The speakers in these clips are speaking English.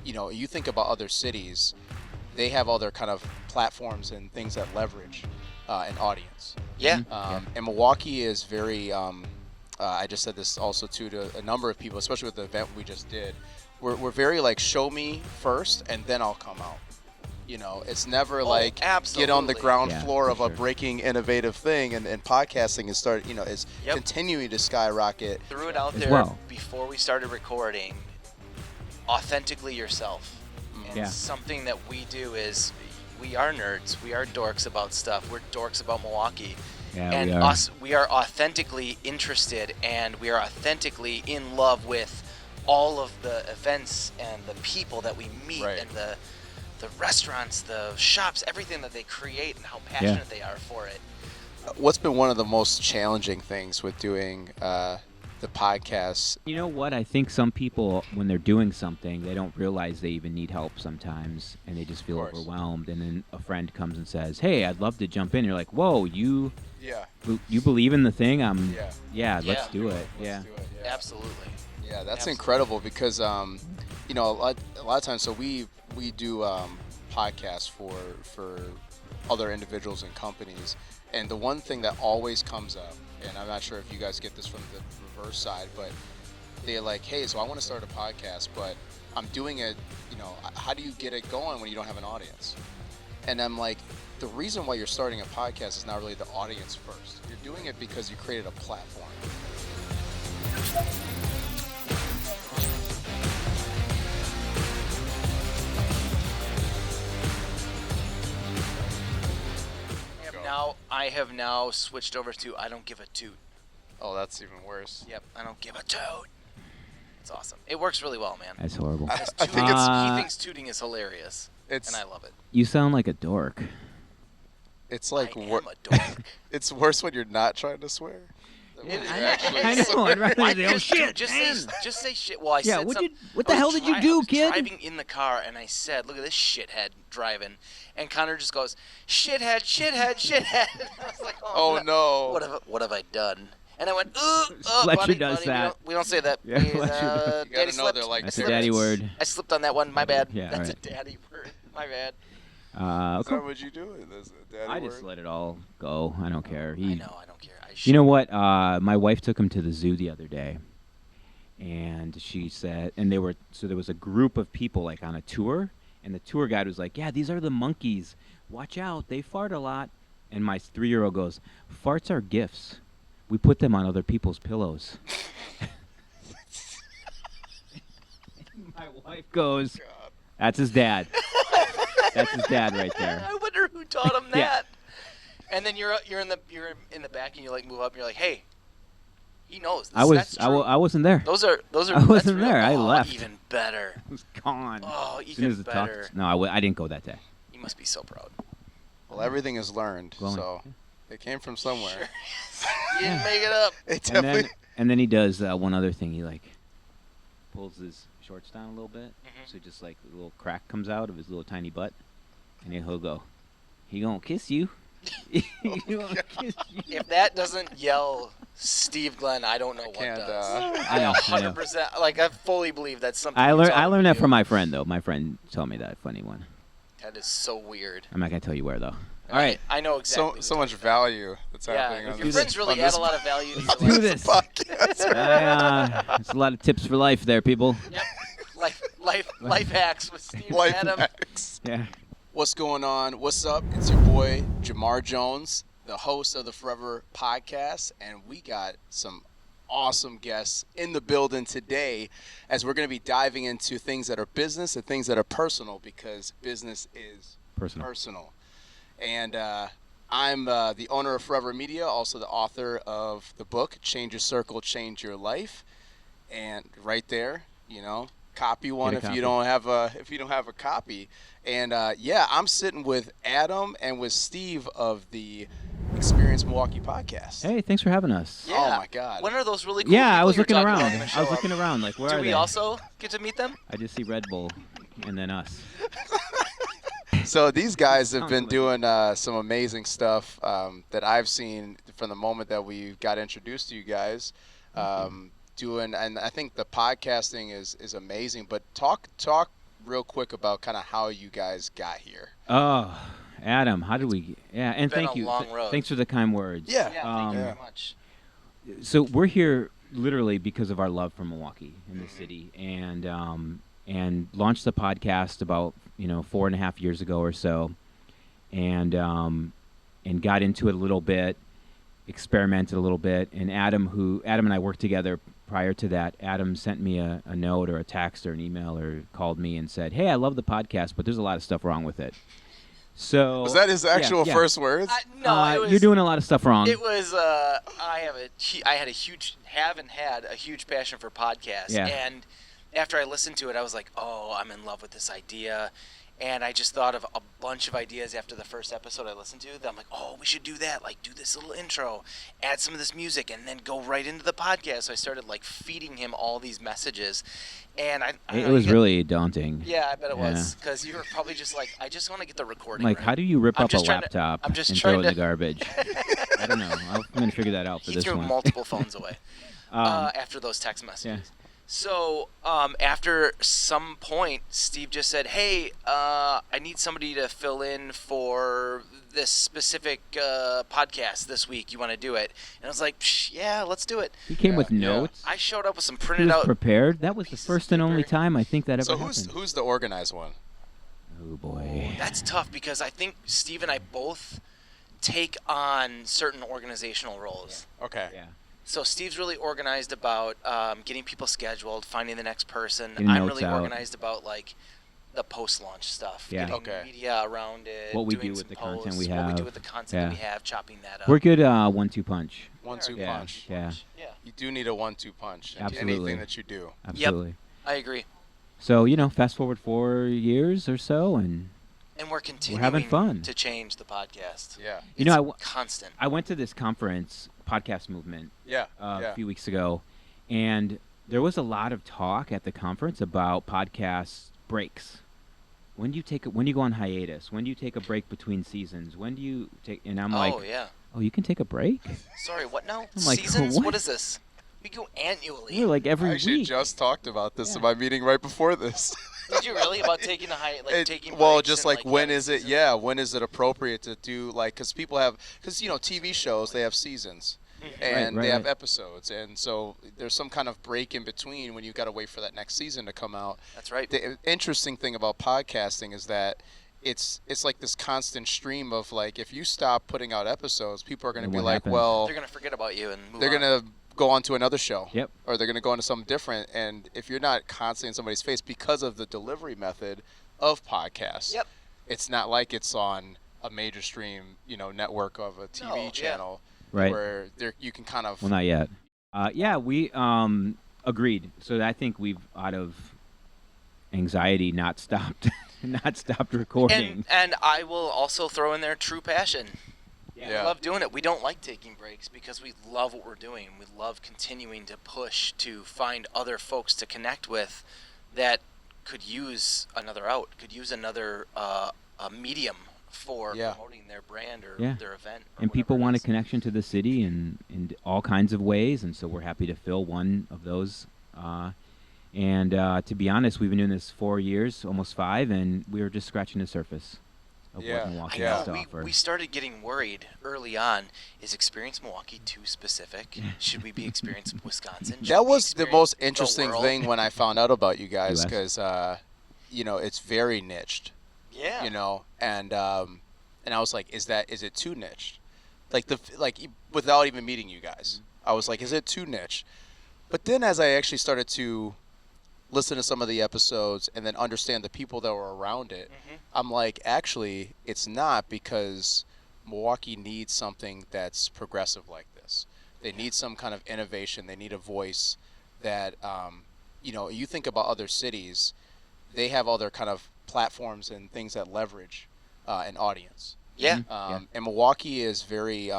you think about other cities, they have all their kind of platforms and things that leverage an audience. Yeah. And Milwaukee is very, I just said this also too to a number of people, especially with the event we just did. We're very like, show me first and then I'll come out. It's never like absolutely. get on the ground floor of for a breaking innovative thing, and podcasting is is Yep. continuing to skyrocket. Threw it out As there well. before we started recording. Authentically yourself. And Yeah. something that we do is we are nerds. We are dorks about stuff. We're dorks about Milwaukee. Yeah, and we are. we are authentically interested, and we are authentically in love with all of the events and the people that we meet, Right. and the restaurants, the shops, everything that they create, and how passionate they are for it. What's been one of the most challenging things with doing the podcast? You know what? I think some people, when they're doing something, they don't realize they even need help sometimes, and they just feel Of course. overwhelmed. And then a friend comes and says, "Hey, I'd love to jump in." You're like, "Whoa, you believe in the thing? Yeah, let's do it." Let's do it. Yeah. Absolutely. Yeah, that's Absolutely. incredible because a lot of times. So we do podcasts for other individuals and companies, and the one thing that always comes up, and I'm not sure if you guys get this from the reverse side, but they're like, "Hey, so I want to start a podcast, but I'm doing it. How do you get it going when you don't have an audience?" And I'm like, the reason why you're starting a podcast is not really the audience first. You're doing it because you created a platform. I have now switched over to I don't give a toot. Oh, that's even worse. Yep, I don't give a toot. It's awesome. It works really well, man. That's horrible. I think He thinks tooting is hilarious, and I love it. You sound like a dork. It's like I am a dork. it's worse when you're not trying to swear. I know. I'd rather say, "Oh shit, just man." say shit. Well, I Yeah, said what the hell did you do, I was kid? driving in the car, and I said, "Look at this shithead driving," and Connor just goes, "Shithead, shithead, shithead." And I was like, Oh no! What have I done?" And I went, Fletcher buddy, does buddy, that. We don't say that. Yeah, Please, Fletcher does. You daddy gotta know slipped. they're like That's a parents. daddy word. I slipped on that one. My bad. Yeah, That's right. a daddy word. My bad. Is Cool. that what you do? Is it a daddy I just word? let it all go. I don't care. I know. I don't care. You know what? My wife took him to the zoo the other day, and she said, and there was a group of people like on a tour, and the tour guide was like, "Yeah, these are the monkeys. Watch out, they fart a lot." And my 3-year-old goes, "Farts are gifts. We put them on other people's pillows." My wife goes, "That's his dad. That's his dad right there." I wonder who taught him that. Yeah. And then you're in the back, and you like move up, and you're like, "Hey, he knows." I I wasn't there. Those are. I wasn't that's there. I real. left. Even better. I was gone. Oh, As soon as even the talk- better. No, I didn't go that day. You must be so proud. Well, everything is learned, Glowing. so it came from somewhere. Sure. You didn't make it up. It And definitely. then he does one other thing. He like pulls his shorts down a little bit, so just like a little crack comes out of his little tiny butt, and he'll go, "He gonna kiss you." He gonna kiss you. If that doesn't yell Steve Glynn, I don't know what can't, does. I know. 100%. Like I fully believe that's something. I you learned. taught I him learned to that do. from my friend though. My friend told me that funny one. That is so weird. I'm not gonna tell you where though. All right. I know exactly. So what much you're talking value that's about. happening. Yeah, on your this, friends really on add this a lot of value to your Let's do life. this. podcast. There's a lot of tips for life there, people. Yep. Life hacks with Steve Life and Adam. hacks. Yeah. What's going on? What's up? It's your boy Jamar Jones, the host of the Foureva podcast, and we got some awesome guests in the building today as we're going to be diving into things that are business and things that are personal, because business is personal. And I'm the owner of Foureva Media, also the author of the book Change Your Circle, Change Your Life. And right there, copy one if you don't have a copy. And I'm sitting with Adam and with Steve of the Experience Milwaukee podcast. Hey, thanks for having us. Yeah. Oh my God. When are those really cool Yeah, I people was you're looking talking around. about gonna I show was up? looking around. Like, where Do are we they? also get to meet them? I just see Red Bull, and then us. So these guys have been doing some amazing stuff that I've seen from the moment that we got introduced to you guys. And I think the podcasting is amazing. But talk real quick about kind of how you guys got here. Oh, Adam, how did we? Yeah, and been thank a you. long road. Thanks for the kind words. Yeah. Yeah, thank you very much. So we're here literally because of our love for Milwaukee and the city, and launched the podcast about 4.5 years ago or so, and got into it a little bit, experimented a little bit, and Adam and I worked together prior to that. Adam sent me a note or a text or an email or called me and said, "Hey, I love the podcast, but there's a lot of stuff wrong with it." So Was that his actual yeah. first words? No, it was, you're doing a lot of stuff wrong. It was. I had a huge passion for podcasts, Yeah. and after I listened to it, I was like, "Oh, I'm in love with this idea." And I just thought of a bunch of ideas after the first episode I listened to that I'm like, oh, we should do that. Like, do this little intro, add some of this music, and then go right into the podcast. So I started, like, feeding him all these messages. And it was really daunting. Yeah, I bet it was. Because you were probably just like, I just want to get the recording Like, right. how do you rip I'm up a just trying to- laptop I'm just and trying throw it in to- the garbage? I don't know. I'm going to figure that out for He this threw one. multiple phones away after those text messages. Yeah. So after some point, Steve just said, hey, I need somebody to fill in for this specific podcast this week. You want to do it? And I was like, yeah, let's do it. He came with Yeah. notes. I showed up with some He printed was out. prepared. That was the pieces first of and only paper. time I think that ever So happened. who's the organized one? Oh, boy. That's tough because I think Steve and I both take on certain organizational roles. Okay. Yeah. So Steve's really organized about getting people scheduled, finding the next person. Getting I'm notes really out. organized about like the post-launch stuff. Yeah. Getting Okay. media around it. What we doing do with some the content posts, we What we have. do with the content Yeah. that we have, chopping that up. We're good 1-2 punch. 1-2 Yeah. punch. Yeah. Yeah, You do need a 1-2 punch. in Absolutely. Anything that you do. Absolutely. I agree. So, fast forward 4 years or so, and And we're continuing having fun. to change the podcast. Yeah. It's I constant. I went to this conference, Podcast Movement, Yeah. a few weeks ago, and there was a lot of talk at the conference about podcast breaks. When do you go on hiatus? When do you take a break between seasons? When do you take? And I'm like, Oh yeah. oh, you can take a break? Sorry, what now? I'm like, Seasons? what? What is this? We go annually. We're like I every actually week. just talked about this in Yeah. my meeting right before this. Did you really about taking taking? Well, breaks just and, like when having is it? seasons? Yeah, when is it appropriate to do because people have TV shows, they have seasons and Right, they have right. episodes, and so there's some kind of break in between when you got to wait for that next season to come out. That's right. The interesting thing about podcasting is that it's like this constant stream of like if you stop putting out episodes, people are going to And be what like, happens? well, They're gonna forget about you and move they're on. going to go on to another show. Yep. Or they're going to go into something different. And if you're not constantly in somebody's face because of the delivery method of podcasts, Yep. it's not like it's on a major stream, network of a TV No, yeah. channel Right. where you can kind of. Well, not yet. Yeah, we agreed. So I think we've, out of anxiety, not stopped recording. And I will also throw in there true passion. Yeah. We love doing it. We don't like taking breaks because we love what we're doing. We love continuing to push to find other folks to connect with that could use another out, could use another a medium for Yeah. promoting their brand or Yeah. their event. Or And people whatever it want a is. connection to the city in all kinds of ways, and so we're happy to fill one of those. And to be honest, we've been doing this 4 years, almost 5, and we were just scratching the surface of Yeah. what Milwaukee Yeah. has to We offer. started getting worried early on. Is Experience Milwaukee too specific? Should we be Experience Wisconsin? Should That we was the experience most the interesting world? thing when I found out about you guys US. because, it's very niched. Yeah. And I was like, is it too niche? Without even meeting you guys, I was like, is it too niche? But then as I actually started to listen to some of the episodes and then understand the people that were around it, I'm like, actually, it's not, because Milwaukee needs something that's progressive like this. They need some kind of innovation. They need a voice that, you think about other cities, they have other kind of platforms and things that leverage an audience. Yeah. And Milwaukee is very,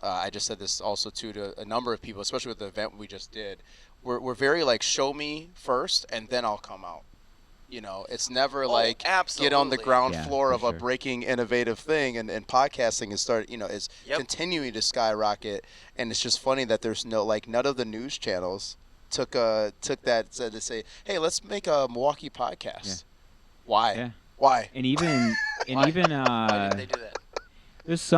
I just said this also too to a number of people, especially with the event we just did. We're very like, show me first and then I'll come out. It's never like get on the absolutely. ground Yeah, floor for of a sure. breaking innovative thing, and podcasting is Yep. continuing to skyrocket. And it's just funny that there's none of the news channels took that to say, hey, let's make a Milwaukee podcast. Why? Yeah. Why? And even Why did they do that? there's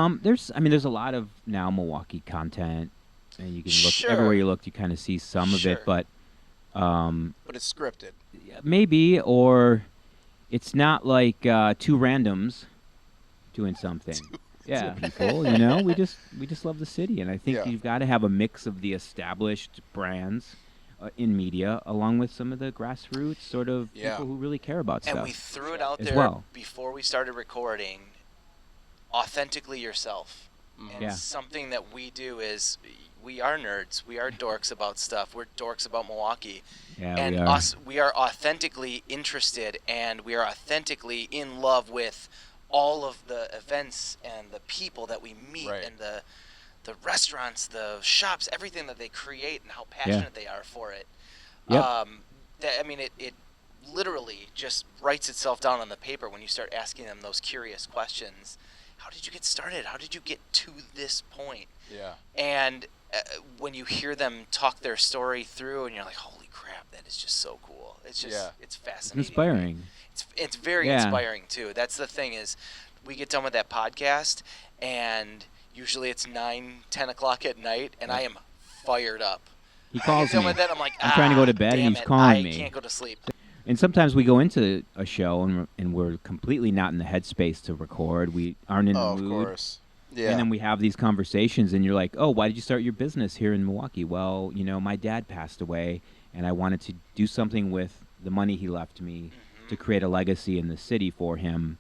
a lot of now Milwaukee content, and you can look Sure. everywhere you look, you kind of see some of Sure. it, but But it's scripted. maybe, or it's not like two randoms doing something. Yeah, people, we just love the city, and I think Yeah. you've got to have a mix of the established brands in media, along with some of the grassroots sort of Yeah. people who really care about And stuff. we threw it out as there well. before we started recording. Authentically yourself. And Yeah. something that we do is we are nerds. We are dorks about stuff. We're dorks about Milwaukee. Yeah, And we are. we are authentically interested, and we are authentically in love with all of the events and the people that we meet, Right. and the restaurants, the shops, everything that they create, and how passionate they are for it. Yep. It literally just writes itself down on the paper when you start asking them those curious questions. How did you get started? How did you get to this point? Yeah. And when you hear them talk their story through, and you're like, holy crap, that is just so cool. It's just, Yeah. it's It's fascinating. inspiring. It's very Yeah. inspiring too. That's the thing is, we get done with that podcast, and usually it's 9-10 o'clock at night, and I am fired up. He I calls get done me. with that, I'm like, I'm trying to go to bed, and damn he's it, calling I me. can't go to sleep. And sometimes we go into a show and we're completely not in the headspace to record. We aren't in the Of mood. course. Yeah. And then we have these conversations, and you're like, oh, why did you start your business here in Milwaukee? Well, my dad passed away, and I wanted to do something with the money he left me to create a legacy in the city for him.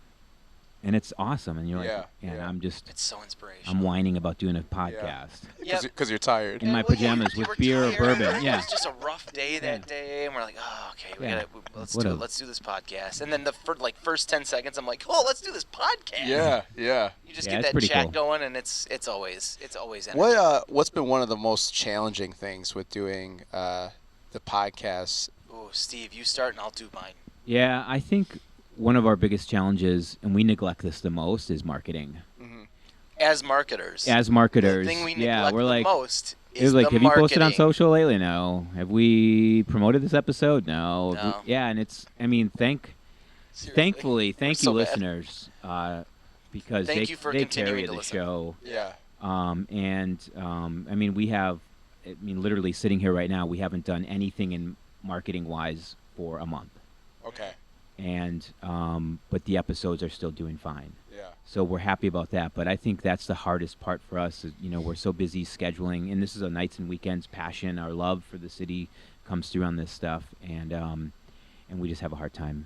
And it's awesome. And you're like, Yeah, and yeah. It's so inspirational. I'm whining about doing a podcast. Yep. Because you're tired. In my Well, yeah, pajamas you with were beer or tired. bourbon. It Yeah. was just a rough day that day, and we're like, oh, okay, Yeah. let's What do a- it. Let's do this podcast. And then the first 10 seconds, I'm like, oh, let's do this podcast. Yeah. Yeah. You just Yeah, get it's that pretty chat cool. going, and it's always energetic. What's been one of the most challenging things with doing the podcast? Ooh, Steve, you start, and I'll do mine. Yeah, I think one of our biggest challenges, and we neglect this the most, is marketing. As marketers, As marketers, the thing we yeah, neglect we're the like, most it is was like, the have you posted on marketing. social lately? No. Have we promoted this episode? No. No. Yeah, and it's, I mean, Seriously. thankfully, thank so you, bad. listeners, because Thank you for they continuing carry to the listen. show. Yeah. I mean, we have, literally sitting here right now, we haven't done anything in marketing-wise for a month. Okay. And but the episodes are still doing fine. Yeah. So we're happy about that. But I think that's the hardest part for us. Is, we're so busy scheduling, and this is a nights and weekends passion. Our love for the city comes through on this stuff, and we just have a hard time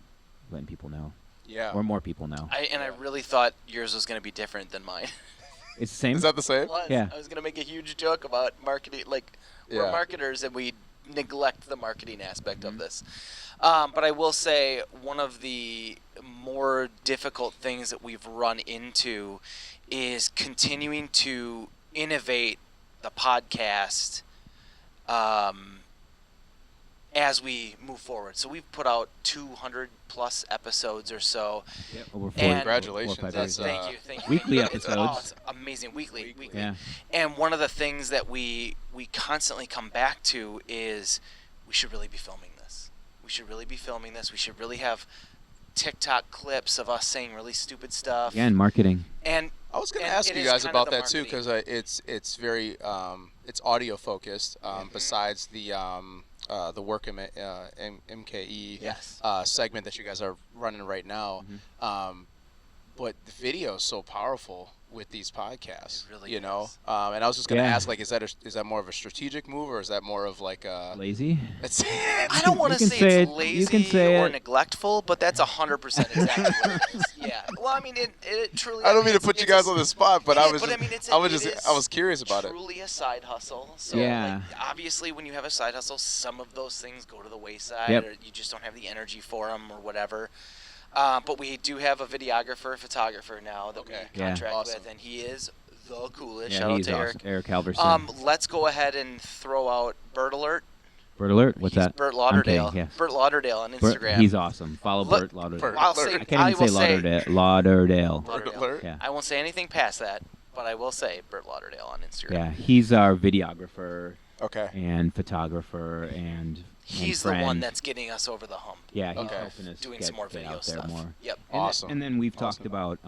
letting people know, Yeah. or more people know. I really thought yours was going to be different than mine. It's the same. Is that the same? It was. Yeah. I was going to make a huge joke about marketing. Like, we're Yeah. marketers, and we neglect the marketing aspect of this. But I will say one of the more difficult things that we've run into is continuing to innovate the podcast as we move forward. So we've put out 200 plus episodes or so. Over And- Congratulations, 4 or 5 that's, days. Thank you. Weekly It's- episodes. it's amazing. Weekly. Yeah. And one of the things that we constantly come back to is we should really be filming this. We should really be filming this. We should really have TikTok clips of us saying really stupid stuff. Again, marketing. And I was going to and ask it you is guys kind of about the that too, marketing. because it's very it's audio focused. Besides the work MKE Yes. segment that you guys are running right now, but the video is so powerful with these podcasts. It really you know, is. and I was just going to Yeah. ask, like, is that more of a strategic move, or is that more of like a? Lazy. It's I don't want to you can say say it's it- lazy you can say or it. neglectful, but that's 100% exactly what it is. Yeah. Well, I mean, it truly. I don't mean to it's- put you it's guys a- on the spot, but it I is, was but just, I mean, it's I was it just, is I was curious about it. Truly a side hustle. So, Yeah. like, obviously, when you have a side hustle, some of those things go to the wayside, Yep. or you just don't have the energy for them, or whatever. But we do have a videographer, photographer now that Okay. we Yeah. contract Awesome. with, and he is the coolest. Yeah, Shout out he's to awesome. Eric. Halverson. Let's go ahead and throw out Bird Alert. Bird Alert. What's He's that? Burt I'm Lauderdale. kidding, yes. Burt Lauderdale on Burt- Instagram. he's awesome. Follow Look- Burt Lauderdale. Burt I'll Alert. say, I can't even will say say Lauderdale. Bird Alert. Yeah. I won't say anything past that, but I will say Burt Lauderdale on Instagram. Yeah, he's our videographer Okay. and photographer, and He's the one that's getting us over the hump. Yeah, he's Okay. helping us Doing get, some more get video out there stuff. more. Yep. And Awesome. And then we've Awesome. talked about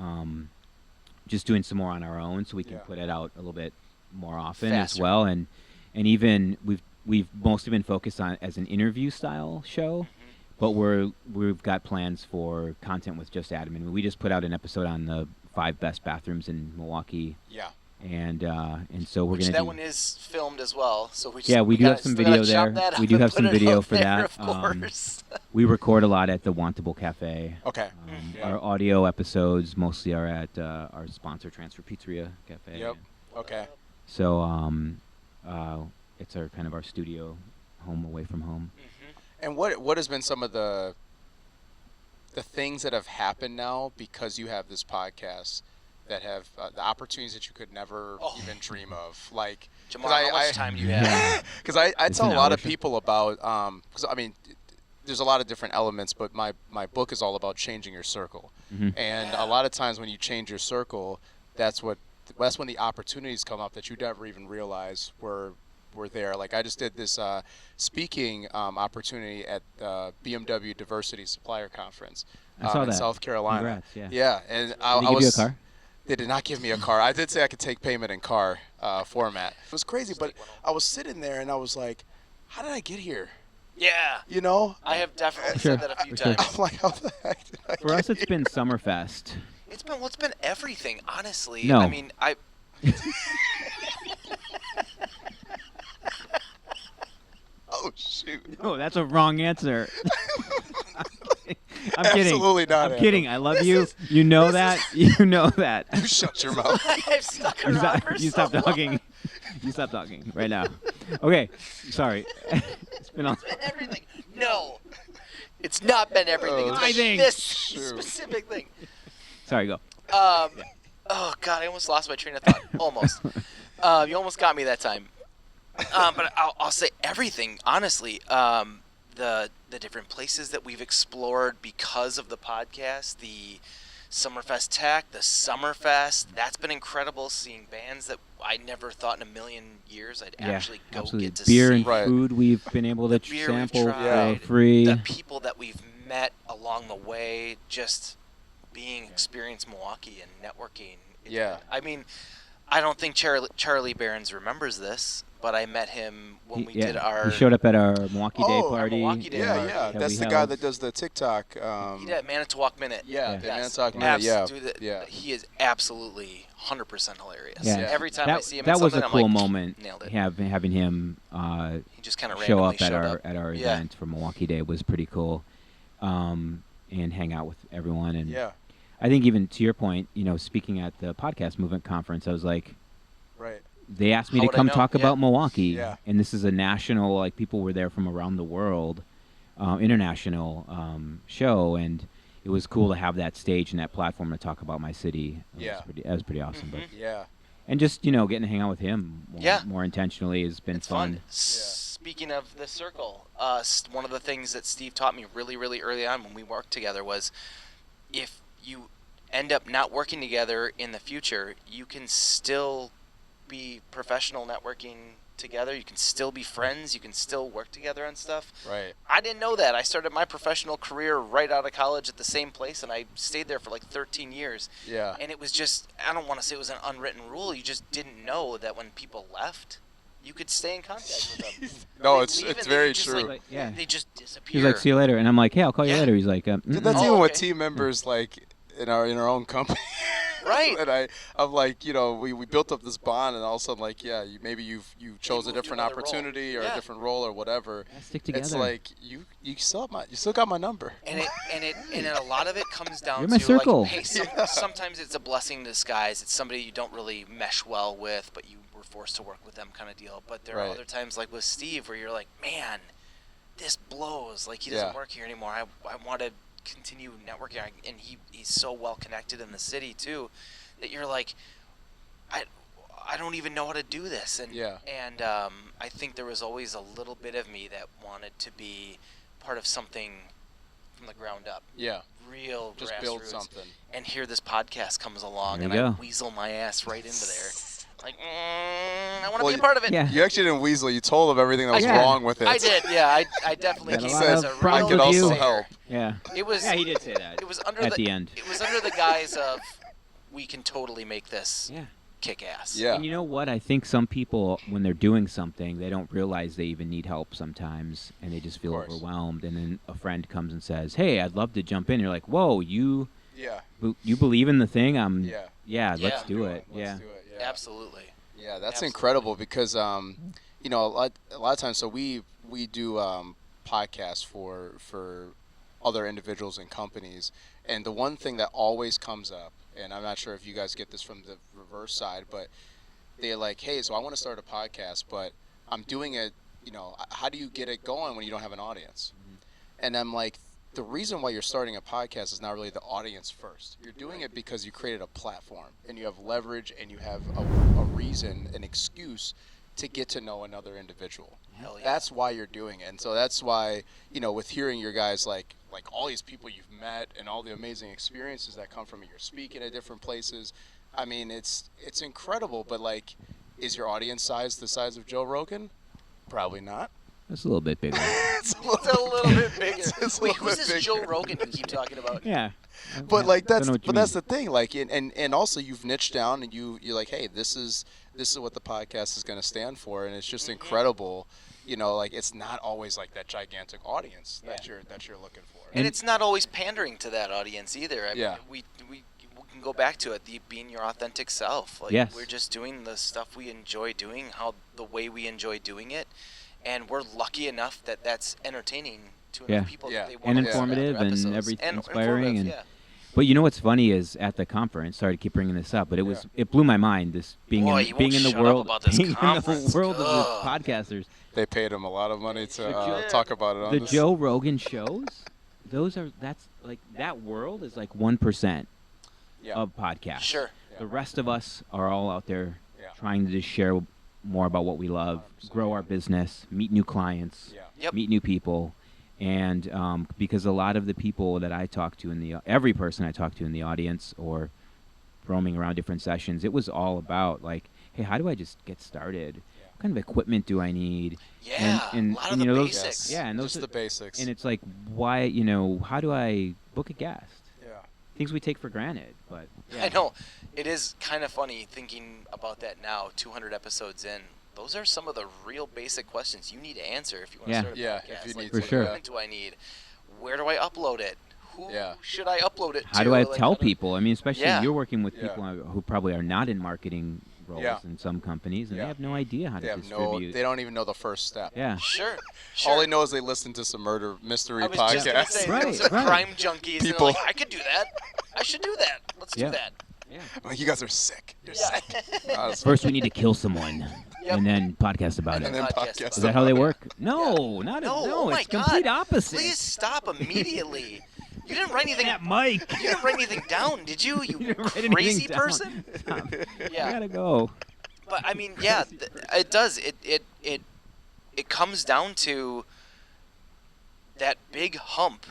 just doing some more on our own, so we can Yeah. put it out a little bit more often Faster. as well. And even we've mostly been focused on as an interview style show, but we've got plans for content with just Adam. And we just put out an episode on the 5 best bathrooms in Milwaukee, Yeah. and so we're Which gonna that do. one is filmed as well. So we just, Yeah, we do have gotta- some still gotta video chop there. that up We do and have put some it video out for there, that. Of course. We record a lot at the Wantable Cafe. Okay. Yeah. Our audio episodes mostly are at our sponsor, Transfer Pizzeria Cafe. Yep. Okay. So it's our studio home away from home. And what has been some of the things that have happened now because you have this podcast that have the opportunities that you could never even dream of, like Jamar, how much time do you have? because I It's tell an a lot hour of show. people about because I mean there's a lot of different elements, but my book is all about changing your circle. And a lot of times when you change your circle, that's when the opportunities come up that you never even realize were there. Like I just did this speaking opportunity at BMW Diversity Supplier Conference I saw in that. South Carolina. Congrats, yeah. And Did I they give was. you a car? They did not give me a car. I did say I could take payment in car format. It was crazy, but I was sitting there and I was like, how did I get here? Yeah. You know? I have definitely Sure. said that a few For sure. times. I'm like, how the heck did I For get us, it's here? been Summerfest. It's been everything, honestly. No. I mean, Oh, shoot. Oh, that's a wrong answer. I'm kidding. Absolutely not, I'm kidding. Adam. I love you. You know that. You know that. You shut your mouth. I've stuck You around stop, for you so stop long. talking. You stop talking right now. Okay. Sorry. It's been on. It's been everything. No. It's not been everything. It's Oh, been thing. this shoot. specific thing. Sorry. Go. Oh, God, I almost lost my train of thought. Almost. You almost got me that time. But I'll say everything, honestly. The different places that we've explored because of the podcast, the Summerfest Tech, the Summerfest, that's been incredible, seeing bands that I never thought in a million years I'd actually go absolutely. get to Beer see. and Right. food we've been able to The beer we've sample for tried, free. The people that we've met along the way, just being Experience Milwaukee and networking. Yeah. I mean, I don't think Charlie Barons remembers this, but I met him when we did our. He showed up at our Milwaukee Day Oh, our party. Milwaukee Day Yeah, party yeah. that That's we the guy held. that does the TikTok. He did Manitowoc Minute. Yeah, Yeah. the Yes. Manitowoc Minute. Yeah. Yeah. He is absolutely 100% hilarious. Yeah. Every time that, I see him, that in was a something, cool I'm like, moment. Nailed it. Having him He just kind of show randomly up at showed our up. at our Yeah. event for Milwaukee Day was pretty cool, and hang out with everyone. And Yeah. I think even to your point, speaking at the podcast movement conference, I was like, Right. they asked me How to would I come know? talk Yeah. about Milwaukee, Yeah. and this is a national, like people were there from around the world, international show, and it was cool to have that stage and that platform to talk about my city. Yeah. That was pretty awesome. But Yeah. and just getting to hang out with him Yeah. more intentionally has been It's fun. Speaking of the circle, one of the things that Steve taught me really, really early on when we worked together was if you end up not working together in the future, you can still be professional networking together. You can still be friends. You can still work together on stuff. Right. I didn't know that. I started my professional career right out of college at the same place, and I stayed there for like 13 years. Yeah. And it was just, I don't want to say it was an unwritten rule. You just didn't know that when people left, you could stay in contact with them. No, They it's leave it's and they very just, true. like, Yeah. They just disappear. He's like, "See you later," and I'm like, "Hey, I'll call you Yeah. later." He's like, Dude, "Mm-mm." that's Oh, even with okay. team members like in our own company. Right. And I'm like, we built up this bond, and all of a sudden, like, yeah, maybe you chose a moved to different another role. opportunity or Yeah. a different role or whatever. Yeah, stick together. It's like you still got my number. And a lot of it comes down You're my to circle. like, hey, sometimes it's a blessing in disguise. It's somebody you don't really mesh well with, but you were forced to work with them, kind of deal. But there are Right. other times, like with Steve, where you're like, man, this blows. Like he doesn't Yeah. work here anymore. I want to continue networking, and he's so well connected in the city too, that you're like, I don't even know how to do this. And Yeah. and I think there was always a little bit of me that wanted to be part of something from the ground up. Yeah. Real Just grassroots. build something. And here this podcast comes along, There and you I go. weasel my ass right into there. Like, I want to be a part of it. Yeah. You actually didn't weasel. You told him everything that was Yeah. wong with it. I did, yeah. I definitely Got a came lot as of a real problems I could also with you. help. Yeah. It was. Yeah, he did say that. It was under at the end. It was under the guise of, we can totally make this Yeah. kick ass. Yeah. And you know what? I think some people, when they're doing something, they don't realize they even need help sometimes, and they just feel Of course. overwhelmed. And then a friend comes and says, "Hey, I'd love to jump in." You're like, "Whoa, you Yeah. you believe in the thing? Yeah. Yeah, let's Yeah. do it. Let's Yeah. do it. Yeah. Absolutely. Yeah, that's Absolutely. incredible because you know, a lot of times, so we do podcasts for other individuals and companies, and the one thing that always comes up, and I'm not sure if you guys get this from the reverse side, but they're like, "Hey, so I want to start a podcast, but I'm doing it. You know, how do you get it going when you don't have an audience?" And I'm like, the reason why you're starting a podcast is not really the audience first. You're doing it because you created a platform and you have leverage and you have a reason, an excuse to get to know another individual. Hell yeah. That's why you're doing it. And so that's why, you know, with hearing your guys like all these people you've met and all the amazing experiences that come from it, you're speaking at different places. I mean, it's incredible, but like, is your audience size the size of Joe Rogan? Probably not. It's a little bit bigger. It's a It's a little bit bigger. It's a Wait, little who's bit this Joe bigger. Rogan you keep talking about? Yeah. But like Don't that's know what you that's mean. the thing, like, and also you've niched down and you're like, hey, this is what the podcast is going to stand for, and it's just incredible. You know, like, it's not always like that gigantic audience that you're looking for. And it's not always pandering to that audience either. I Yeah. mean, we can go back to it, being your authentic self. Like, Yes. we're just doing the stuff we enjoy doing, the way we enjoy doing it, and we're lucky enough that that's entertaining to enough Yeah. people Yeah. that they And want to listen to informative other and episodes. everything, And inspiring informative, and- yeah. But you know what's funny is at the conference. Sorry to keep bringing this up, but it blew my mind. This being Boy, in you being won't in the shut up world, about this being in the conference. world of Ugh. the podcasters. They paid him a lot of money to Joe- talk about it on The this. Joe Rogan shows, that's like that world is like 1% Yeah. of podcasts. Sure. The rest of us are all out there Yeah. trying to just share more about what we love, 100%. grow our business, meet new clients, Yeah. Yep. meet new people. And because a lot of the people that I talk to every person I talk to in the audience or roaming around different sessions, it was all about like, hey, how do I just get started? What kind of equipment do I need? Yeah. And a lot of and, the you know, those- basics. Yeah, and those just are- the basics. and it's like, why, how do I book a guest? Yeah. Things we take for granted, but yeah. I know. It is kind of funny thinking about that now, 200 episodes in. Those are some of the real basic questions you need to answer if you want Yeah. to start a Yeah, podcast. if you Like, need For to, sure. what yeah. equipment do I need? Where do I upload it? Who Yeah. should I upload it to? How do I Like, tell how do- people? I mean, especially Yeah. you're working with Yeah. people who probably are not in marketing roles Yeah. in some companies, and Yeah. they have no idea how They to have distribute. they don't even know the first step. Yeah. Sure. All they know is they listen to some murder mystery I was just gonna podcasts. say, Right, those are right. crime junkies. People- And they're like, I could do that. I should do that. Let's Yeah. do that. Yeah. Like, you guys are sick. You're Yeah. sick. Honestly. First, we need to kill someone, Yep. and then podcast about And it. then podcast podcast about Is that how they about it. work? No, not No, no. oh my It's complete God. opposite. Please stop immediately. You didn't write anything. that mic. You didn't write anything down, did you? You didn't write anything crazy down. person. Stop. Yeah. I gotta go. But I mean, yeah, it does. It comes down to that big hump,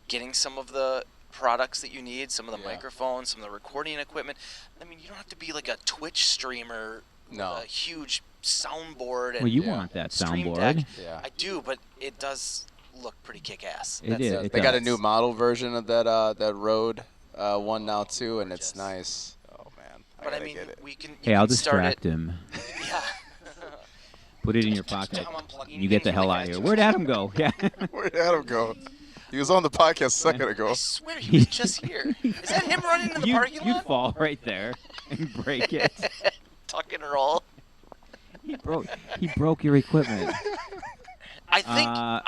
getting some of the products that you need, some of the Yeah. microphones, some of the recording equipment. I mean, you don't have to be like a Twitch streamer No. with a huge soundboard and Well, you Yeah. want that stream soundboard? deck. Yeah. I do, but it does look pretty kick-ass. It That's- is. It They got a does. new model version of that Rode one now too, and it's Gorgeous. nice. Oh man, But I gotta mean, get it. we can. You Hey, I'll can start distract it. him. Yeah. Put it in your pocket. I'm unplugging You get the things hell really out of here. fast. Where'd Adam go? Yeah. Where'd Adam go? He was on the podcast a second ago. I swear he was just here. Is that him running in the parking you lot? fall right there and break it. Tuck and roll. He broke your equipment. I think Uh,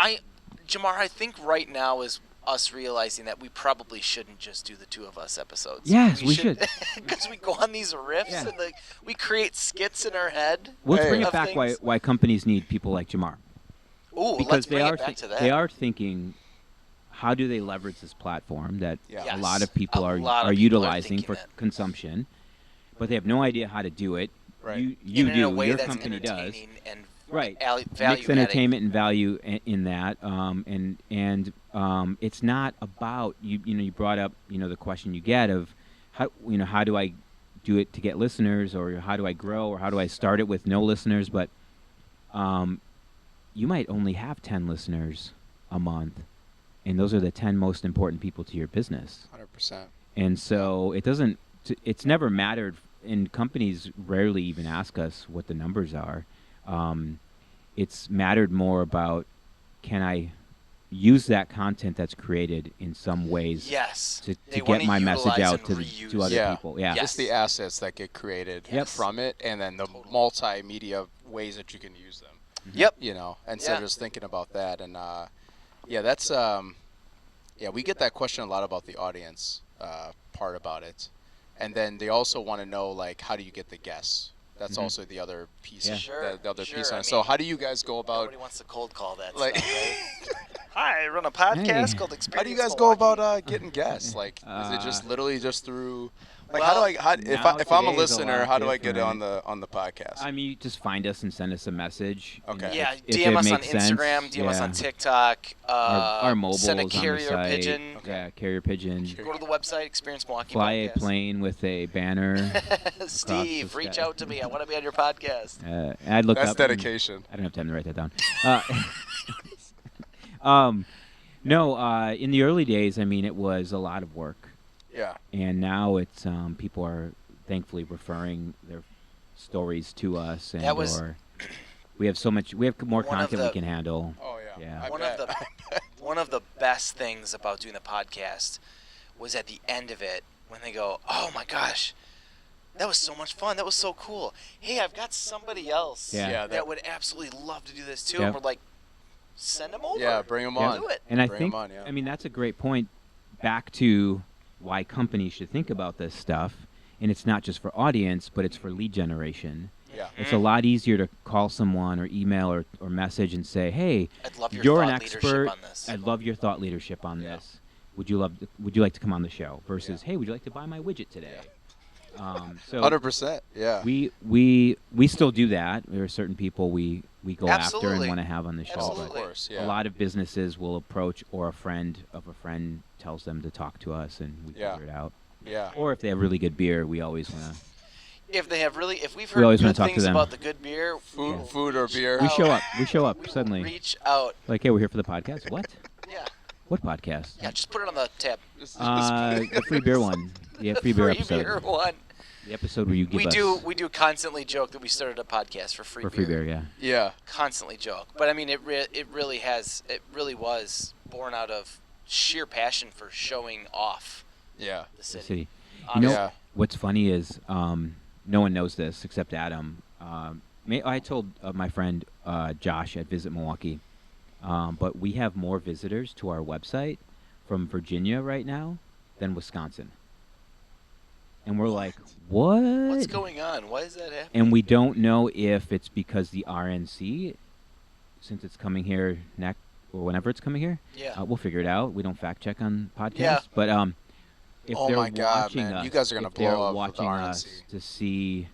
Jamar, I think right now is us realizing that we probably shouldn't just do the two of us episodes. Yes, we should. Because we go on these riffs Yeah. and we create skits in our head. Let's Hey. bring it Of back things. why companies need people like Jamar. Ooh, Because let's they bring are it back to that. they are thinking, how do they leverage this platform that Yeah. a Yes. lot of people A are lot of are people are utilizing thinking for it. consumption, but they have no idea how to do it. Right. You in a do. way Your that's company does. entertaining and Right. value Mix entertainment and value in that, and it's not about you. You know, you brought up the question you get of how do I do it to get listeners, or how do I grow, or how do I start it with no listeners? But you might only have 10 listeners a month, and those are the 10 most important people to your business. 100%. And so it's never mattered, and companies rarely even ask us what the numbers are. It's mattered more about, can I use that content that's created in some ways Yes. to They get wanna my message utilize out and to other reuse. people. Yeah. Yes. Just the assets that get created Yes. from it, and then the Totally. multimedia ways that you can use them. Yep. You know, instead of Yeah. just thinking about that. And that's we get that question a lot about the audience part about it, and then they also want to know, like, how do you get the guests? That's Mhm. also the other piece. Yeah. Sure, The other sure, piece on I it. So mean, how do you guys go about? Nobody wants to cold call that Like- stuff, right? Hi, I run a podcast Hey. called Experience How do you guys go Milwaukee. about getting guests? Like, is it just literally just through? Like, Well, if I'm a now today's a listener, lot how do I get different. on the podcast? I mean, you just find us and send us a message. and Okay. Yeah, if DM it us on makes sense, Instagram, DM us on yeah. TikTok. Our mobile send a is on the carrier site. pigeon. Okay. Yeah, carrier pigeon. Sure. Go to the website, Experience Milwaukee. Fly a Podcast. plane with a banner. Steve, the reach sky. out to me. I want to be on your podcast. I'd look That's up. dedication. I don't have time to write that down. No, in the early days, I mean, it was a lot of work, Yeah. and now it's people are thankfully referring their stories to us, and That was- or we have more One of content we the- can handle. Oh yeah. Yeah. I One bet. of the one of the best things about doing the podcast was at the end of it when they go, "Oh my gosh, that was so much fun. That was so cool. Hey, I've got somebody else Yeah. Yeah, that would absolutely love to do this too." Yep. And we're like, "Send them over. Yeah, bring them Yeah. on. Do it." And I Bring 'em think, on, yeah. I mean, that's a great point back to why companies should think about this stuff. And it's not just for audience, but it's for lead generation. Yeah. It's a lot easier to call someone or email or message and say, hey, I'd love your you're an thought expert. leadership on this. I'd love your thought leadership on Yeah. this. Would you like to come on the show? Versus, hey, would you like to buy my widget today? So 100%. Yeah. we still do that. There are certain people we go after and Absolutely. want to have on the show. of Absolutely. course. But Yeah. a lot of businesses will approach, or a friend of a friend tells them to talk to us, and we Yeah. figure it out. Yeah. Or if they have really good beer, we always want to. If we've We always heard wanna good talk to things them. about the good beer, Food or beer. We show up. We show we up will suddenly. reach out. Like, hey, we're here for the podcast. What? Yeah, What podcast? yeah. Just put it on the tab. The free beer one. Yeah, free beer episode. beer one. The episode where you give We us do constantly joke that we started a podcast for free for beer. free beer. Yeah. Yeah. Constantly joke, but I mean, it really was born out of sheer passion for showing off Yeah. the The city. city. You know, Yeah. what's funny is no one knows this except Adam. I told my friend Josh at Visit Milwaukee, but we have more visitors to our website from Virginia right now than Wisconsin. And we're like, what? What's going on? Why is that happening? And we don't know if it's because the RNC, since it's coming here next or whenever it's coming here, Yeah. we'll figure it out. We don't fact check on podcasts, Yeah. but if Oh they're my God, watching man. us, You guys are gonna if they're blow up with the watching RNC. us to see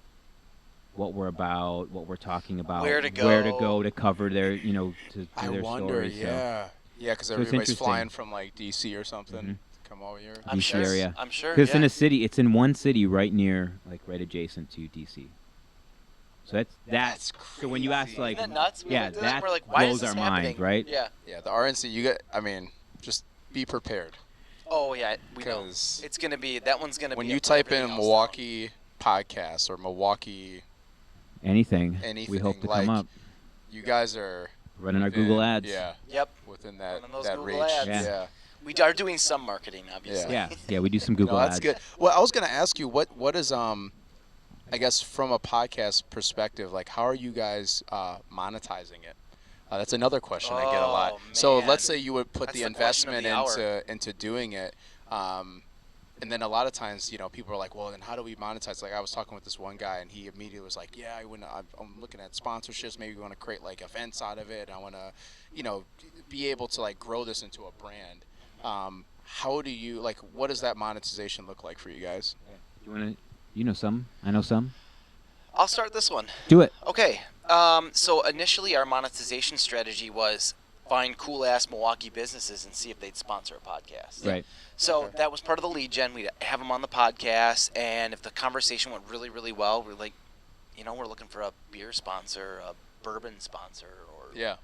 what we're about, what we're talking about, Where to go go. to cover their, to I their wonder. stories. Yeah. Yeah, because So it's everybody's interesting. flying from like DC or something. Mhm. Come over here. I'm DC sure. area. I'm sure. Because it's in yeah. a city. It's in one city right near, right adjacent to DC. So that's That's So when you ask, crazy. like, Isn't that nuts? We yeah, looked at it that and we're like, why blows is this our mind, happening? right? Yeah. Yeah, the RNC. Just be prepared. Oh yeah, we know. 'Cause It's gonna be that one's gonna when be. you up type everything in else Milwaukee podcast or Milwaukee, anything, we Anything, hope to like, come up. you guys are Running our within- Google ads. Yeah, down. Yep. within that Running those that Google reach. ads. Yeah. We are doing some marketing, obviously. Yeah, we do some Google No, that's ads. good. Well, I was gonna ask you what is I guess from a podcast perspective, like how are you guys monetizing it? That's another question I get a lot. Oh, So man. let's say you would put That's the the question of investment the into doing it, and then a lot of times people are like, well, then how do we monetize? Like I was talking with this one guy, and he immediately was like, yeah, I'm looking at sponsorships. Maybe we want to create like events out of it. I want to, be able to like grow this into a brand. How do you what does that monetization look like for you guys? You want to? You know some. I know some. I'll start this one. Do it. Okay. So initially, our monetization strategy was find cool ass Milwaukee businesses and see if they'd sponsor a podcast. Right. So that was part of the lead gen. We'd have them on the podcast, and if the conversation went really, really well, we're like, we're looking for a beer sponsor, a bourbon sponsor, or Yeah.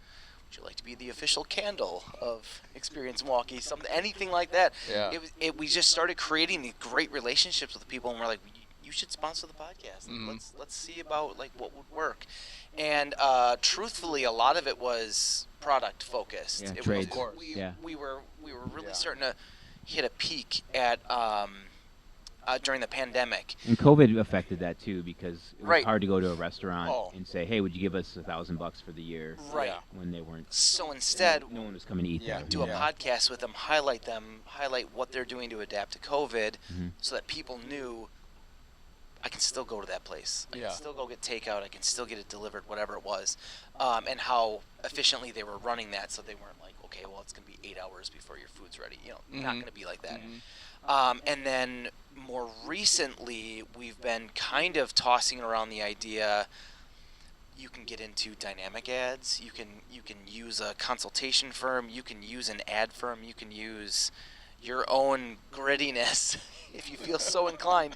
would you like to be the official candle of Experience Milwaukee? Something, anything like that. Yeah. We just started creating these great relationships with people, and we're like, you should sponsor the podcast. Let's see about like what would work. And truthfully, a lot of it was product focused. Yeah, It trades. was, we were really Yeah. starting to hit a peak at during the pandemic. And COVID affected that too, because it was Right. hard to go to a restaurant Oh. and say, "Hey, would you give us $1,000 for the year?" Right. Yeah. When they weren't. So instead, No one was coming to eat Yeah, there. do a Yeah. podcast with them, highlight what they're doing to adapt to COVID, Mhm. so that people knew I can still go to that place. I Yeah. can still go get takeout. I can still get it delivered, whatever it was, and how efficiently they were running that, so they weren't like, okay, well, it's going to be 8 hours before your food's ready. Not going to be like that. And then more recently, we've been kind of tossing around the idea. You can get into dynamic ads. You can use a consultation firm. You can use an ad firm. You can use your own grittiness, if you feel so inclined,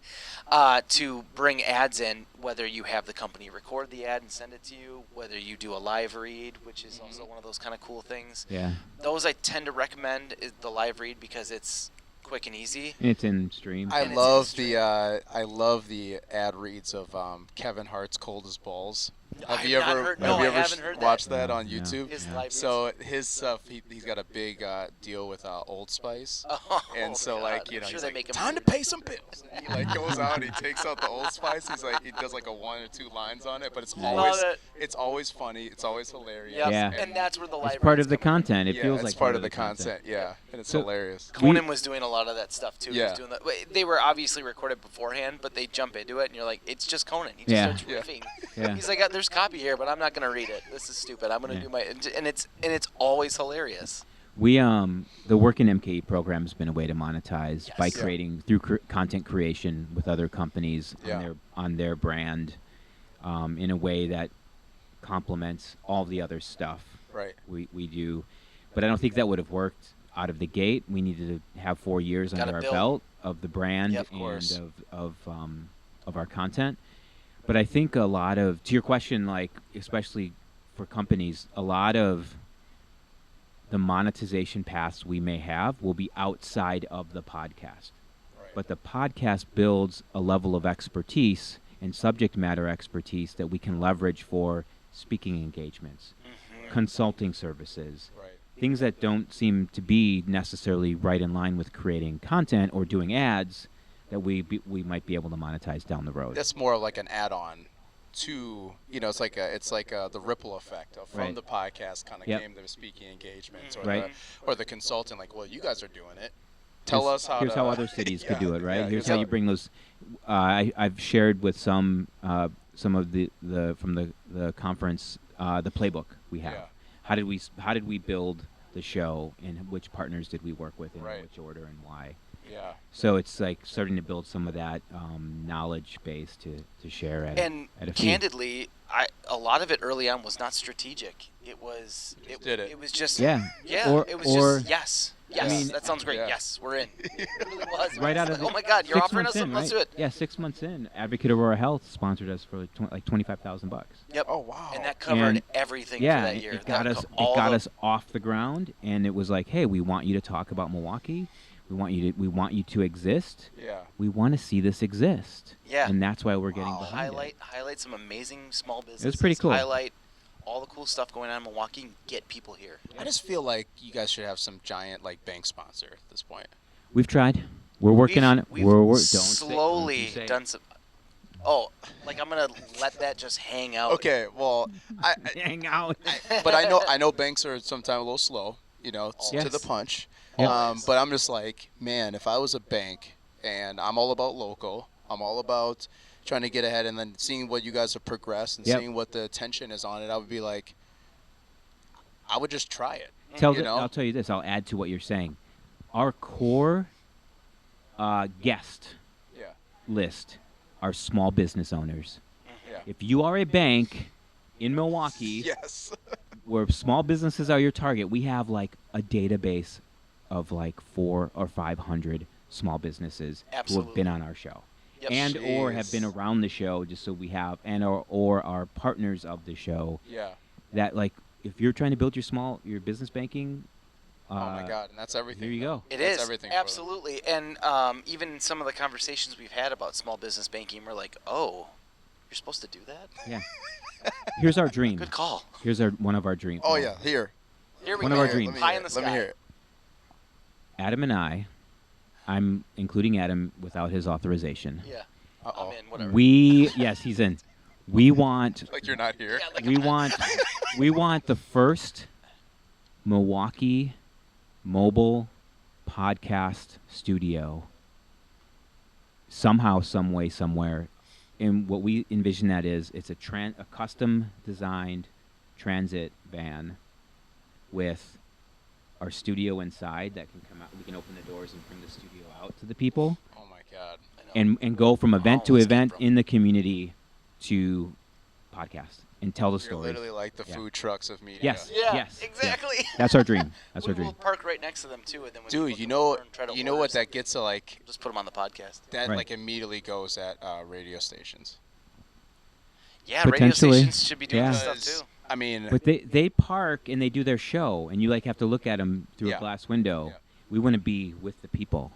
to bring ads in, whether you have the company record the ad and send it to you, whether you do a live read, which is also one of those kind of cool things. Yeah. Those I tend to recommend is the live read because it's quick and easy. And it's in stream. I And it's love in I love the ad reads of Kevin Hart's Cold as Balls. I Have you have not ever heard- no, I haven't heard that. watched that No, on no. YouTube? His Yeah. live So his stuff, he's got a big deal with Old Spice, Oh, and so God. like I'm he's sure they like, make 'em time to do- pay some bills. And he like goes out, he takes out the Old Spice. He's like, he does like a 1 or 2 lines on it, but it's Love always it. it's always funny. It's always hilarious. Yep. Yeah. And that's where the live It's part reads of the come in. content. It yeah, feels it's like part of the content. Yeah, and it's So- hilarious. Conan was doing a lot of that stuff too. He Yeah. was doing that. They were obviously recorded beforehand, but they jump into it, and you're like, it's just Conan. He just Yeah. starts Yeah. riffing. Yeah. He's like, there's copy here, but I'm not gonna read it. This is stupid. I'm gonna Yeah. do my and it's always hilarious. We the work in MKE program has been a way to monetize by Yes. Yeah. creating through content creation with other companies Yeah. on their brand, in a way that complements all the other stuff Right. we do. But I don't think that would have worked out of the gate. We needed to have 4 years Gotta under our build. belt of the brand Yep. Of course. and of our content. But I think a lot of, to your question, like especially for companies, a lot of the monetization paths we may have will be outside of the podcast. Right. But the podcast builds a level of expertise and subject matter expertise that we can leverage for speaking engagements, consulting services, Right. things that don't seem to be necessarily right in line with creating content or doing ads that we might be able to monetize down the road. That's more like an add-on to, it's like the ripple effect of from Right. the podcast kind of Yep. came the speaking engagements or Right. the consultant, like, well, you guys are doing it. Tell us how Here's to, how other cities could do it, right? yeah, Here's how you bring those. I've shared with some of the from the conference the playbook we have. Yeah. How did we build the show, and which partners did we work with, in Right. which order, and why? Yeah. So it's like starting to build some of that knowledge base to share at And at a few. candidly, a lot of it early on was not strategic. It was Just did it. It was just Yeah. Yeah, it was or just yes. Yes, mean, that sounds great. yeah. Yes, we're in. It really was. right out It's of like, the, oh my God, you're 6 offering months us something. in, Let's right? do it. Yeah, 6 months in, Advocate Aurora Health sponsored us for like $25,000. Yep. Oh, wow. And that covered And- everything Yeah, for that year. it got That us. all It got the- us off the ground, and it was like, hey, we want you to talk about Milwaukee. We want you to exist. Yeah. We want to see this exist. Yeah. And that's why we're getting Wow. behind it. highlight some amazing small businesses. pretty cool. Highlight all the cool stuff going on in Milwaukee and get people here. I just feel like you guys should have some giant like bank sponsor at this point. We've tried. We're working on it. We've We're slowly don't say it. done some. Oh, like I'm gonna let that just hang out. Okay, well, Hang out. but I know banks are sometimes a little slow, to Yes. the punch. Yeah. But I'm just like, man, if I was a bank and I'm all about local, I'm all about trying to get ahead and then seeing what you guys have progressed and Yep. seeing what the attention is on it, I would be like, I would just try it. I'll tell you this. I'll add to what you're saying. Our core guest Yeah. list are small business owners. Yeah. If you are a bank in Milwaukee, Yes. where small businesses are your target, we have like a database of like 400 or 500 small businesses who have Absolutely. been on our show. Yep. And or have Jeez. been around the show, just so we have, and or are partners of the show. Yeah. That like, if you're trying to build your business banking, Oh my God, and that's everything. Here you go. It That's is everything for them. absolutely, and even some of the conversations we've had about small business banking, we're like, oh, you're supposed to do that? Yeah. Here's our dream. Good call. Here's one of our dreams. Oh yeah, here. Here we One go. of our Let me dreams. hear Pie it. in the Let me sky. hear it. Adam and I'm including Adam without his authorization. Yeah. Uh-oh. I'm in. Whatever. Yes, he's in. We want Like you're not here. Yeah, like we want the first Milwaukee mobile podcast studio somehow, some way, somewhere. And what we envision that is, it's a custom designed transit van with our studio inside that can come out. We can open the doors and bring the studio out to the people, Oh my God. I know. and go from event to Almost came event from. in the community to podcast and tell the You're stories. literally like the Yeah. food trucks of media. Yes. Yeah, Yes. exactly. That's our dream. That's our We'll dream. park right next to them too, and then when Dude, people you come know, over and try to you know order what that something, gets to like. Just put them on the podcast. That Right. like immediately goes at radio stations. Yeah, radio Potentially. stations should be doing Yeah. this stuff Because, too. I mean, But they park and they do their show, and you like have to look at them through Yeah. a glass window. Yeah. We want to be with the people.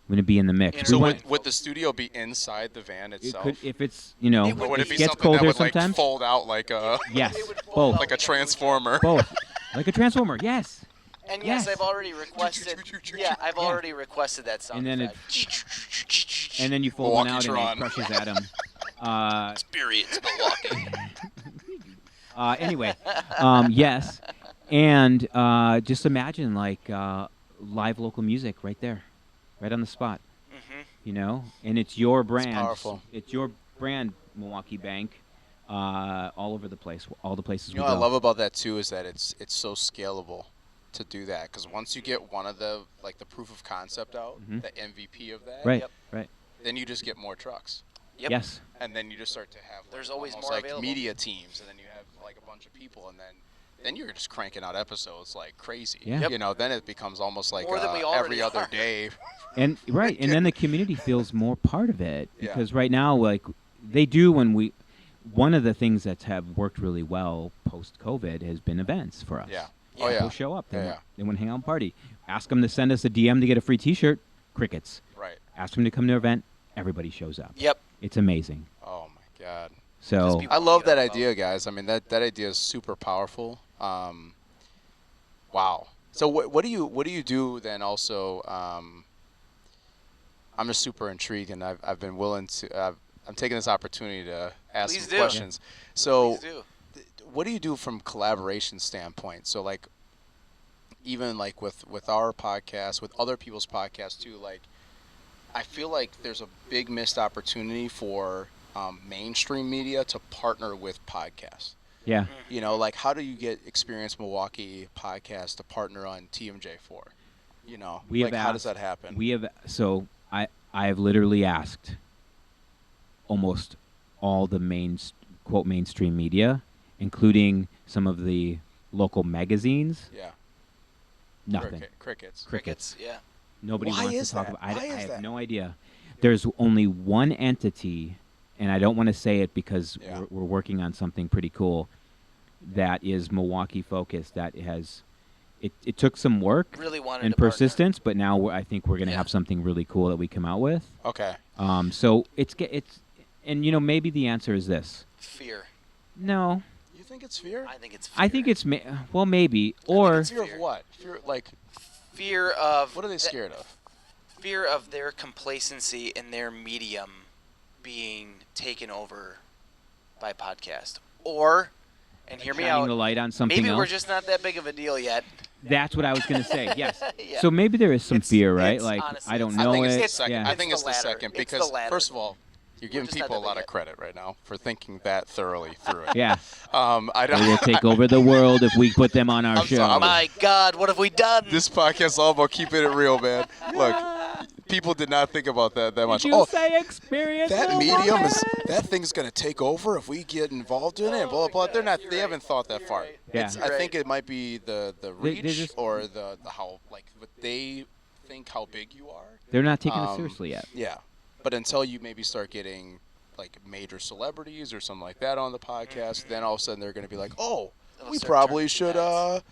We want to be in the mix. Inter- so We want, would the studio be inside the van it itself? could, if it's you know, It would or would it it be gets something that colder would like sometimes. fold out like a Yes, It would fold both, out like a a transformer? both, like a transformer. Yes, And yes, Yes. I've already requested. Yeah, I've Yeah. already requested that sound And then effect. and then you fold one out Milwaukee and it Tron. crushes Adam. Experience Milwaukee. Anyway, yes, and just imagine like live local music right there, right on the spot. hmm You know, and it's your brand. powerful. It's your brand, Milwaukee Bank, all over the place, all the places You know we what go. I love about that too is that it's so scalable to do that, because once you get one of the like the proof of concept out, Mhm. the MVP of that, Right, Yep. right. then you just get more trucks, Yep. Yes, and then you just start to have like, There's always almost more like available. media teams, and then you have like a bunch of people, and then you're just cranking out episodes like crazy. Yeah. Yep. You know, then it becomes almost like More than we already every other are. day. and right, and then the community feels more part of it Yeah. because right now, like they do when we. One of the things that have worked really well post COVID has been events for us. Yeah. Yeah. Oh yeah. People show up. They, Yeah, want, yeah. they want to hang out and party. Ask them to send us a DM to get a free T-shirt. Crickets. Right. Ask them to come to an event. Everybody shows up. Yep. It's amazing. Oh my God. So people- I love that Yeah. idea, guys. I mean, that idea is super powerful. Wow. So what do you do then? Also, I'm just super intrigued, and I've been willing to. I'm taking this opportunity to ask Please some do. questions. So, Please do. what do you do from collaboration standpoint? So, like, even like with our podcast, with other people's podcasts too. Like, I feel like there's a big missed opportunity for mainstream media to partner with podcasts. yeah, You know, like how do you get Experience Milwaukee podcast to partner on TMJ4? You know, we like have how asked, does that happen? We have I have literally asked almost all the mainstream media, including some of the local magazines. Yeah. Nothing. Crickets. Crickets. Yeah. Nobody Why wants is to talk that? about. I Why is have that? no idea. There's only one entity, and I don't want to say it because Yeah. we're working on something pretty cool that is Milwaukee focused. That has it took some work Really wanted and to partner. persistence, but now I think we're going to Yeah. have something really cool that we come out with. Okay. So it's and you know maybe the answer is this. Fear. No, You think it's fear? I think it's. Fear. I think it's well maybe or Fear of what? Fear like fear of. what are they scared of? Fear of their complacency in their medium being taken over by podcast, or, and hear me shining out. the light on something Maybe else. we're just not that big of a deal yet. That's what I was going to say. Yes. Yeah. So maybe there is some It's- fear, right? it's Like honestly, I don't it's- know I think it. it's the It's- second. yeah. I think It's it's the the latter. second It's the because latter. first of all, you're giving just not people a that lot big of yet. credit right now for thinking that thoroughly through it. Yeah. I They will don't. take over the world if we put them on our I'm show. sorry, My God, what have we done? This podcast is all about keeping it real, man. Look, people did not think about that much. Did you Oh, say experience? that Milwaukee? medium is that thing's gonna take over if we get involved in it. And blah blah blah. They haven't thought that far. Right. Yeah. I think it might be the reach just- or the how like what they think how big you are. They're not taking it Um, seriously yet. Yeah, but until you maybe start getting like major celebrities or something like that on the podcast, then all of a sudden they're going to be like, oh, It'll we start probably turning should heads.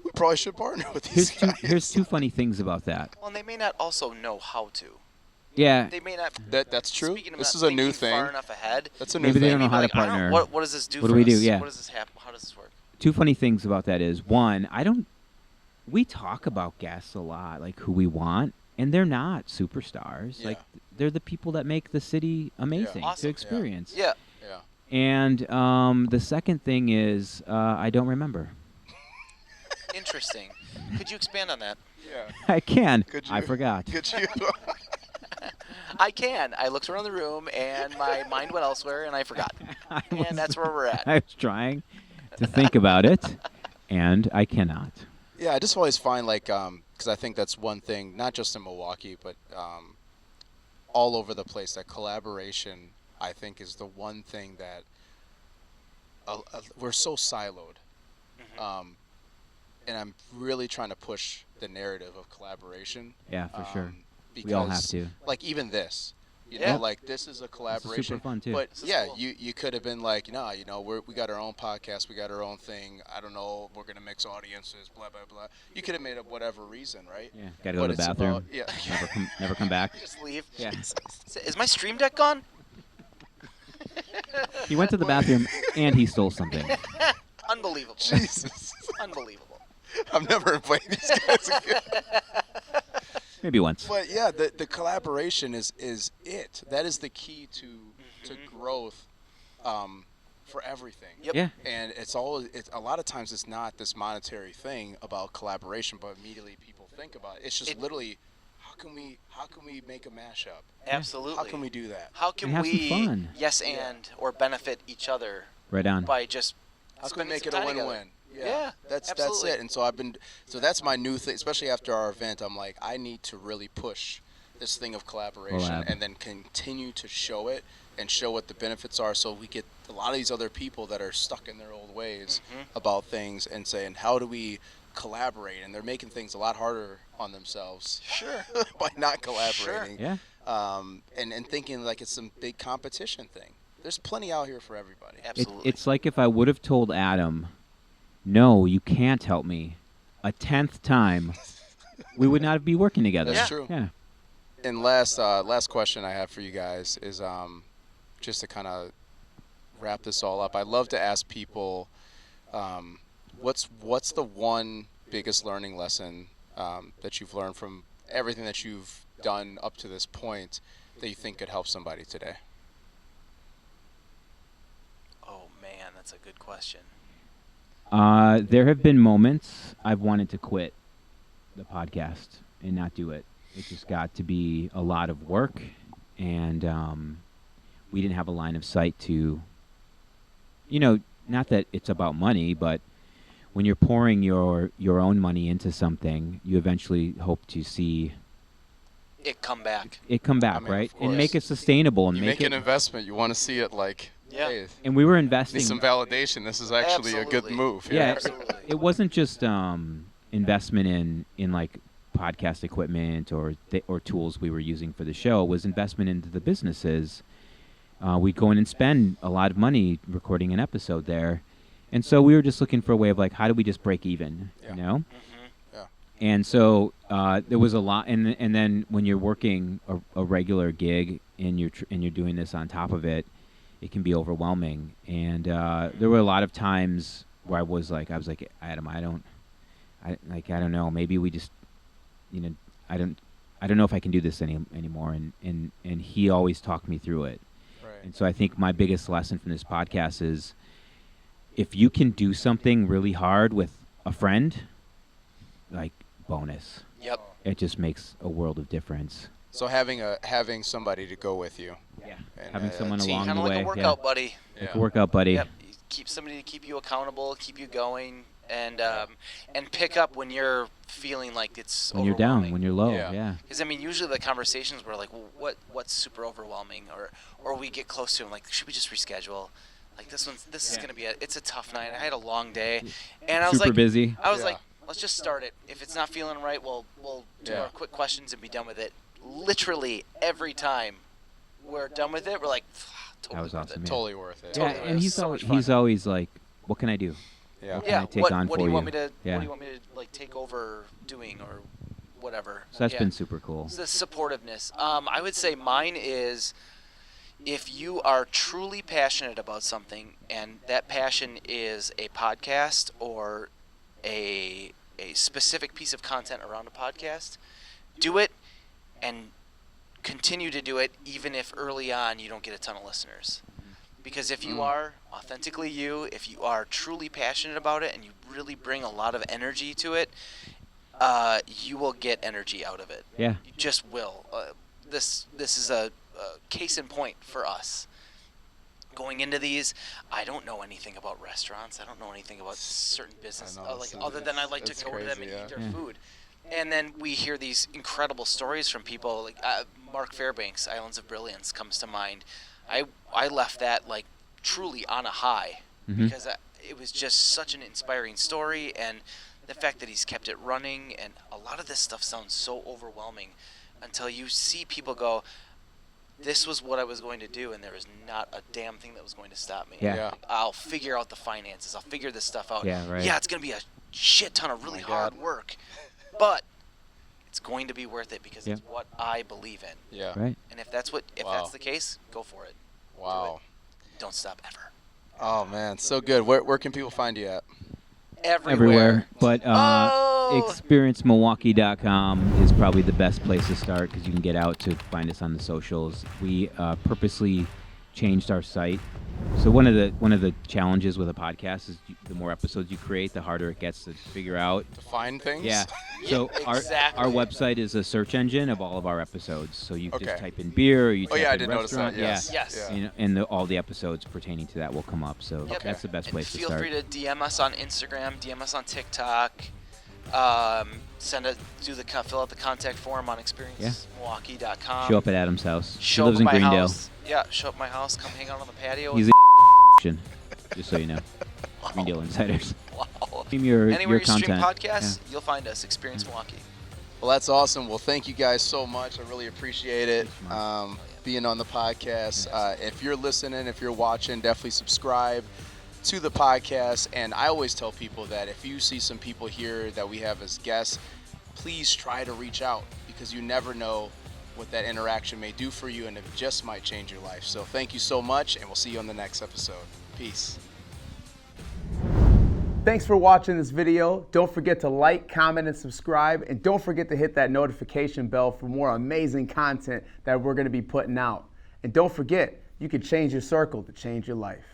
we probably should partner with these guys. Here's two funny things about that. Well, and they may not also know how to. Yeah, They may not. That's true. Speaking of This not is a new thinking thing. Far enough ahead. That's a new Maybe they thing. don't know Maybe how to like, I don't partner. know, what does this do What for do we us? do? Yeah. What does this happen? How does this work? two funny things about that is one, we talk about guests a lot, like who we want, and they're not superstars. Yeah. Like they're the people that make the city amazing Awesome. to Yeah. experience. Yeah. Yeah. And the second thing is I don't remember. Interesting. Could you expand on that? Yeah. I can. Could I you- forgot. Could you? I can. I looked around the room and my mind went elsewhere and I forgot. And that's where we're at. I was trying to think about it, and I cannot. Yeah, I just always find like because I think that's one thing, not just in Milwaukee, but all over the place. That collaboration, I think, is the one thing that we're so siloed, and I'm really trying to push the narrative of collaboration. Yeah, for sure. Because, We all have to. Like even this, you Yeah. know, like this is a collaboration. super fun, too. But This is yeah, cool. you could have been like, no, you know, we got our own podcast, we got our own thing. I don't know, we're gonna mix audiences, blah blah blah. You could have made up whatever reason, right? Yeah, gotta go But to the it's bathroom. about- yeah. Never come back. Just leave. Yeah. Is my stream deck gone? He went to the bathroom and he stole something. Unbelievable. Jesus, Unbelievable. I'm never inviting these guys again. Maybe once. But yeah, the collaboration is it. That is the key to growth for everything. Yep. Yeah. And it's a lot of times it's not this monetary thing about collaboration, but immediately people think about it. It's just literally how can we make a mashup? Absolutely. How can we do that? How can And have some we fun. yes and or benefit each other Right on. by just How can we spending make some it a time together? win-win? Yeah, that's absolutely. it. And so that's my new thing, especially after our event. I'm like, I need to really push this thing of collaboration Collab. and then continue to show it and show what the benefits are, so we get a lot of these other people that are stuck in their old ways about things and saying, how do we collaborate? And they're making things a lot harder on themselves Sure. by not collaborating. Yeah. And thinking like it's some big competition thing. There's plenty out here for everybody. Absolutely. It's like if I would have told Adam, no, you can't help me, a 10th time, we would not be working together. That's Yeah. true. Yeah. And last question I have for you guys is just to kind of wrap this all up. I love to ask people, what's the one biggest learning lesson that you've learned from everything that you've done up to this point that you think could help somebody today? Oh man, that's a good question. There have been moments I've wanted to quit the podcast and not do it. It just got to be a lot of work, and we didn't have a line of sight to, not that it's about money, but when you're pouring your own money into something, you eventually hope to see It come back. it come back, I mean, right? of And make course. it sustainable and You make make it. an investment, you want to see it like, Yeah. hey, And we were need investing. some validation. This is actually a good Absolutely. move. Yeah, Absolutely. it wasn't just investment in like podcast equipment or tools we were using for the show. It was investment into the businesses. We'd go in and spend a lot of money recording an episode there, and so we were just looking for a way of like, how do we just break even? Yeah. You know. Yeah. And so there was a lot, and then when you're working a regular gig and you're doing this on top of it, it can be overwhelming. And there were a lot of times where I was like, Adam, I don't know, maybe we just, I don't know if I can do this anymore. And he always talked me through it. Right. And so I think my biggest lesson from this podcast is, if you can do something really hard with a friend, like, bonus. Yep. It just makes a world of difference. So having somebody to go with you. Yeah. And, Having someone Team, along kind the of way. like a workout buddy. Like a workout buddy. Yep. You keep somebody to keep you accountable, keep you going, and pick up when you're feeling like it's When you're down, overwhelming. when you're low. Yeah. Yeah. Because I mean, usually the conversations were like, well, what's super overwhelming, or we get close to them like, should we just reschedule? Like this is gonna be it's a tough night. I had a long day, and I was Super like, busy. I was like, let's just start it. If it's not feeling right, we'll do Yeah. our quick questions and be done with it. Literally every time we're done with it, we're like, totally That was worth awesome, it. yeah. Totally worth it. Yeah, Totally. and So much fun. he's always like, what can I do? Yeah. What can I take on what for do you want me to Yeah. what do you want me to like take over doing or whatever? So that's Yeah. been super cool. It's the supportiveness. I would say mine is if you are truly passionate about something and that passion is a podcast or a specific piece of content around a podcast, do it and continue to do it even if early on you don't get a ton of listeners. Because if you are authentically you, if you are truly passionate about it and you really bring a lot of energy to it, you will get energy out of it. Yeah. You just will. This is a case in point for us. Going into these, I don't know anything about restaurants. I don't know anything about certain business, I know, like so other than I like it's to go to them and crazy, yeah. eat their Yeah. food. And then we hear these incredible stories from people. Like Mark Fairbanks, Islands of Brilliance, comes to mind. I left that like truly on a high because it was just such an inspiring story, and the fact that he's kept it running. And a lot of this stuff sounds so overwhelming until you see people go, this was what I was going to do, and there was not a damn thing that was going to stop me. Yeah. Yeah. I'll figure out the finances. I'll figure this stuff out. Yeah, right. Yeah, it's going to be a shit ton of really my hard God. work, but it's going to be worth it because Yeah. it's what I believe in. Yeah. Right. And if that's Wow. that's the case, go for it. Wow. Don't stop ever. Oh man, so good. Where can people find you at? Everywhere. But Oh! experiencemilwaukee.com is probably the best place to start because you can get out to find us on the socials. We purposely changed our site. So one of the challenges with a podcast is the more episodes you create, the harder it gets to figure out. To find things? Yeah. So exactly. our website is a search engine of all of our episodes. So you Okay. just type in beer or you Oh type yeah, I in did notice restaurant. that. Yes. Yes. Yeah. You know, and all the episodes pertaining to that will come up. So Yep. that's the best And place to feel start. free to DM us on Instagram, DM us on TikTok. Fill out the contact form on experiencemilwaukee.com. Show up at Adam's house. He Show lives up in at my Greendale. house. Yeah, show up at my house. Come hang out on the patio. He's a just so you know. Greendale Insiders. Wow. Stream your Anywhere you content. stream podcasts, Yeah. you'll find us. Experience Milwaukee. Well, that's awesome. Well, thank you guys so much. I really appreciate it. Thanks, Mark. Being on the podcast. If you're listening, if you're watching, definitely subscribe to the podcast. And I always tell people that if you see some people here that we have as guests, please try to reach out because you never know what that interaction may do for you, and it just might change your life. So thank you so much, and we'll see you on the next episode. Peace. Thanks for watching this video. Don't forget to like, comment, and subscribe. And don't forget to hit that notification bell for more amazing content that we're going to be putting out. And don't forget, you can change your circle to change your life.